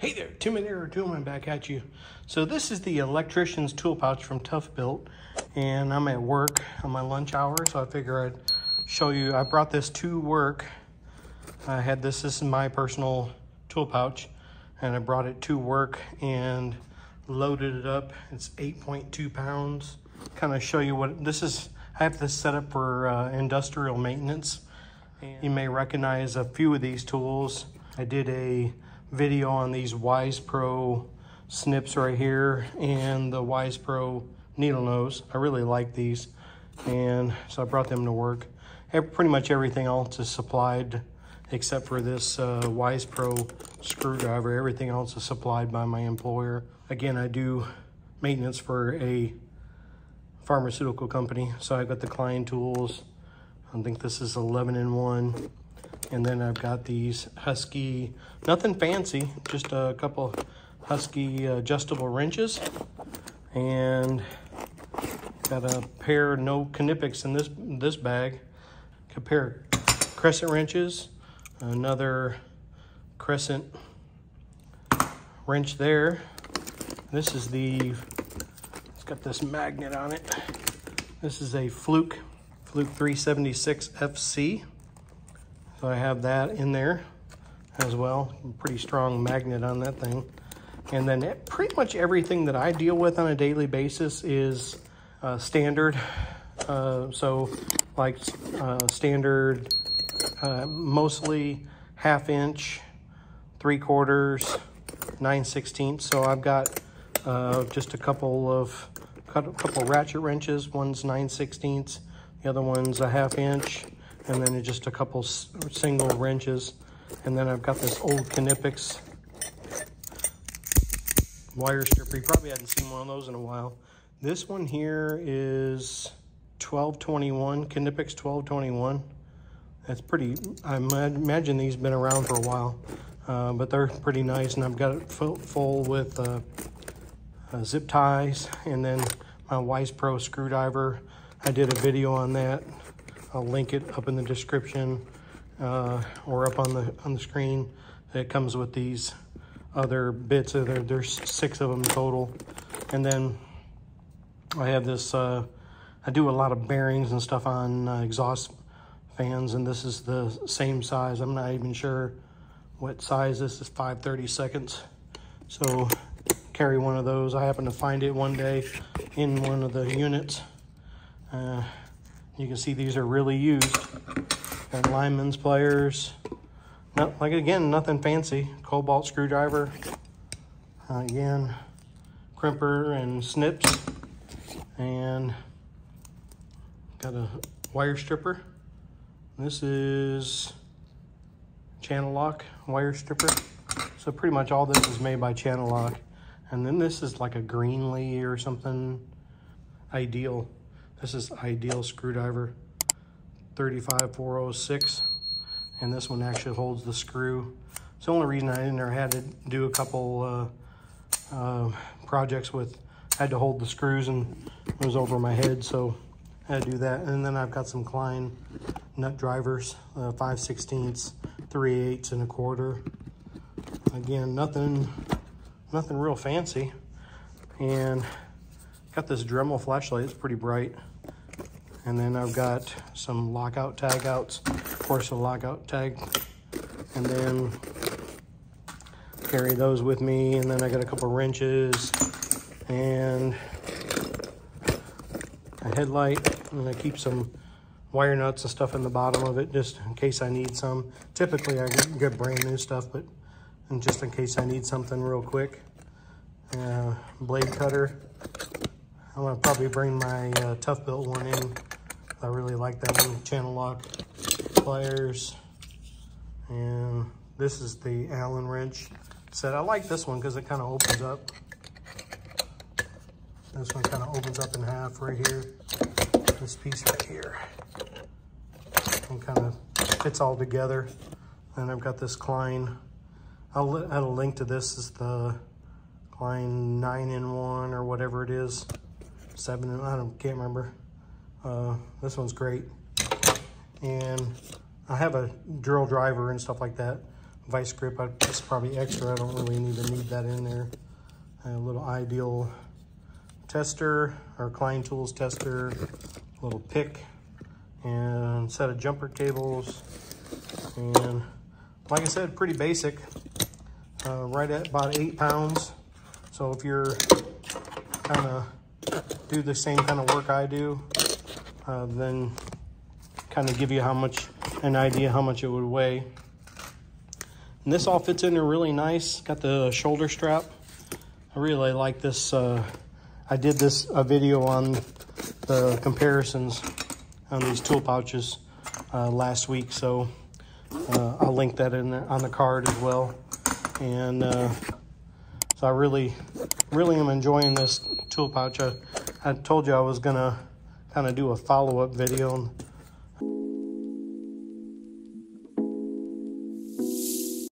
Hey there, Tim and Error Toolman back at you. So this is the electrician's tool pouch from Toughbuilt, and I'm at work on my lunch hour, so I figure I'd show you. I brought this to work. I had this is my personal tool pouch, and I brought it to work and loaded it up. It's 8.2 pounds. Kind of show you what this is. I have this set up for industrial maintenance. And you may recognize a few of these tools. I did a video on these Wise Pro snips right here and the Wise Pro needle nose. I really like these, and so I brought them to work. Pretty much everything else is supplied except for this Wise Pro screwdriver. Everything else is supplied by my employer. Again, I do maintenance for a pharmaceutical company, so I've got the Klein tools. I think this is 11-in-1. And then I've got these Husky, nothing fancy, just a couple Husky adjustable wrenches. And got a pair, no Knipex in this bag. A pair of crescent wrenches, another crescent wrench there. This is it's got this magnet on it. This is a Fluke 376 FC. So I have that in there as well. Pretty strong magnet on that thing. And then pretty much everything that I deal with on a daily basis is standard. So like standard, mostly 1/2 inch, 3/4, 9/16. So I've got just a couple ratchet wrenches. One's 9/16, the other one's a 1/2 inch. And then just a couple single wrenches. And then I've got this old Knipex wire stripper. You probably hadn't seen one of those in a while. This one here is 1221, Knipex 1221. That's pretty, I imagine these have been around for a while, but they're pretty nice. And I've got it full with zip ties, and then my Wise Pro screwdriver. I did a video on that. I'll link it up in the description or up on the screen. It comes with these other bits. There's 6 of them total. And then I have this, I do a lot of bearings and stuff on exhaust fans, and this is the same size. I'm not even sure what size this is, 5/32. So carry one of those. I happened to find it one day in one of the units. You can see these are really used. And lineman's pliers. Again, nothing fancy. Cobalt screwdriver. Again, crimper and snips. And got a wire stripper. This is channel lock wire stripper. So pretty much all this is made by Channel Lock. And then this is like a Greenlee or something. Ideal. This is Ideal screwdriver, 35406, and this one actually holds the screw. It's the only reason I never had to do a couple projects with, had to hold the screws and it was over my head, so I had to do that. And then I've got some Klein nut drivers, 5/16, 3/8 and 1/4. Again, nothing real fancy. And got this Dremel flashlight, it's pretty bright. And then I've got some lockout tag outs, of course a lockout tag. And then carry those with me. And then I got a couple wrenches and a headlight. And I keep some wire nuts and stuff in the bottom of it just in case I need some. Typically I get brand new stuff, but just in case I need something real quick. Blade cutter. I'm gonna probably bring my Toughbuilt one in. I really like that one. Channel lock pliers, and this is the Allen wrench set. I like this one because it kind of opens up. This one kind of opens up in half right here. This piece right here, and kind of fits all together. And I've got this Klein. I'll add a link to this. Is the Klein 9-in-1 or whatever it is. 7, can't remember. This one's great. And I have a drill driver and stuff like that, vice grip. It's probably extra. I don't really even need that in there. A little ideal tester, or Klein Tools tester, little pick, and set of jumper cables. And like I said, pretty basic, right at about 8 pounds. So if you're kind of do the same kind of work I do, then kind of give you an idea how much it would weigh. And this all fits in there really nice. Got the shoulder strap. I really like this. I did a video on the comparisons on these tool pouches last week, so I'll link that in there on the card as well. And so I really am enjoying this tool pouch. I told you I was gonna kind of do a follow-up video.